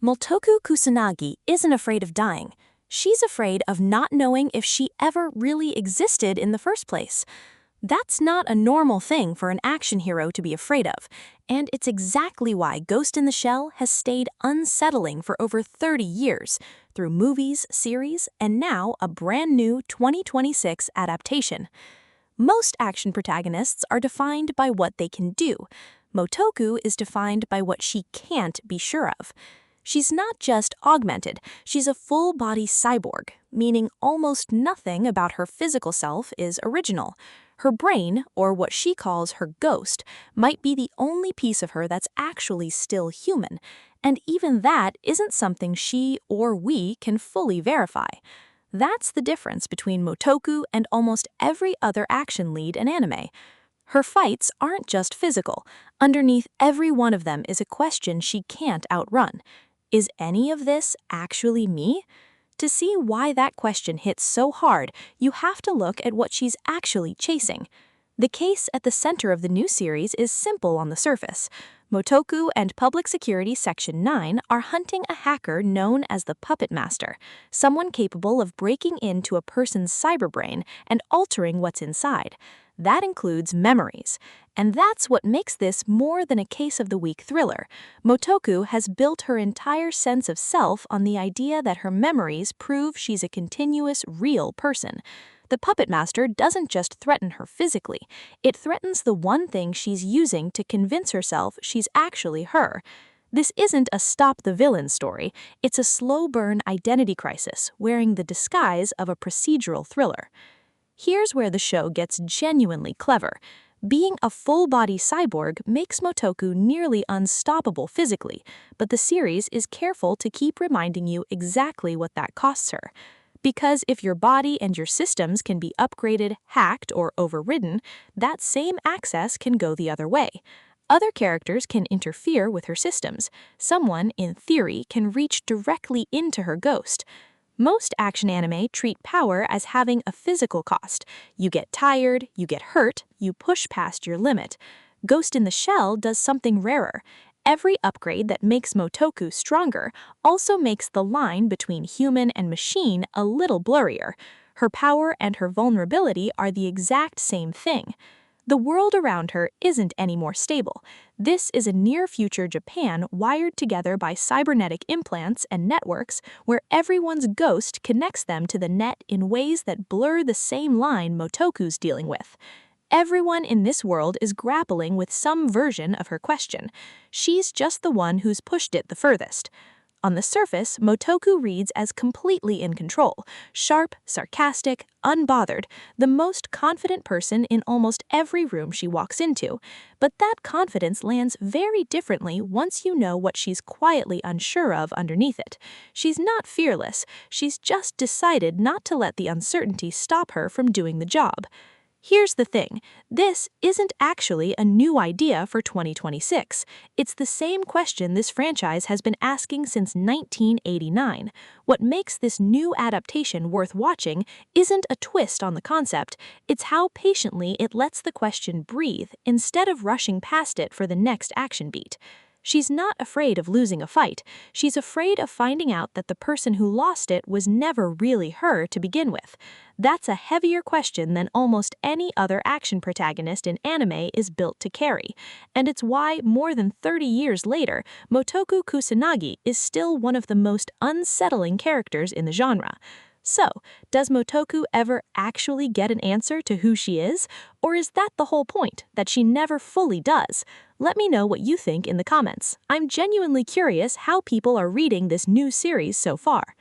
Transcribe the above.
Motoko Kusanagi isn't afraid of dying. She's afraid of not knowing if she ever really existed in the first place. That's not a normal thing for an action hero to be afraid of, and it's exactly why Ghost in the Shell has stayed unsettling for over 30 years, through movies, series, and now a brand new 2026 adaptation. Most action protagonists are defined by what they can do. Motoko is defined by what she can't be sure of. She's not just augmented, she's a full-body cyborg, meaning almost nothing about her physical self is original. Her brain, or what she calls her ghost, might be the only piece of her that's actually still human, and even that isn't something she or we can fully verify. That's the difference between Motoko and almost every other action lead in anime. Her fights aren't just physical. Underneath every one of them is a question she can't outrun. Is any of this actually me? To see why that question hits so hard, you have to look at what she's actually chasing. The case at the center of the new series is simple on the surface. Motoko and Public Security Section 9 are hunting a hacker known as the Puppet Master, someone capable of breaking into a person's cyberbrain and altering what's inside. That includes memories. And that's what makes this more than a case-of-the-week thriller. Motoko has built her entire sense of self on the idea that her memories prove she's a continuous, real person. The Puppet Master doesn't just threaten her physically, it threatens the one thing she's using to convince herself she's actually her. This isn't a stop-the-villain story, it's a slow-burn identity crisis wearing the disguise of a procedural thriller. Here's where the show gets genuinely clever. Being a full-body cyborg makes Motoko nearly unstoppable physically, but the series is careful to keep reminding you exactly what that costs her. Because if your body and your systems can be upgraded, hacked, or overridden, that same access can go the other way. Other characters can interfere with her systems. Someone, in theory, can reach directly into her ghost. Most action anime treat power as having a physical cost. You get tired, you get hurt, you push past your limit. Ghost in the Shell does something rarer. Every upgrade that makes Motoko stronger also makes the line between human and machine a little blurrier. Her power and her vulnerability are the exact same thing. The world around her isn't any more stable. This is a near-future Japan wired together by cybernetic implants and networks where everyone's ghost connects them to the net in ways that blur the same line Motoko's dealing with. Everyone in this world is grappling with some version of her question. She's just the one who's pushed it the furthest. On the surface, Motoko reads as completely in control, sharp, sarcastic, unbothered, the most confident person in almost every room she walks into. But that confidence lands very differently once you know what she's quietly unsure of underneath it. She's not fearless, she's just decided not to let the uncertainty stop her from doing the job. Here's the thing, this isn't actually a new idea for 2026. It's the same question this franchise has been asking since 1989. What makes this new adaptation worth watching isn't a twist on the concept, it's how patiently it lets the question breathe instead of rushing past it for the next action beat. She's not afraid of losing a fight, she's afraid of finding out that the person who lost it was never really her to begin with. That's a heavier question than almost any other action protagonist in anime is built to carry, and it's why, more than 30 years later, Motoko Kusanagi is still one of the most unsettling characters in the genre. So, does Motoko ever actually get an answer to who she is? Or is that the whole point, that she never fully does? Let me know what you think in the comments. I'm genuinely curious how people are reading this new series so far.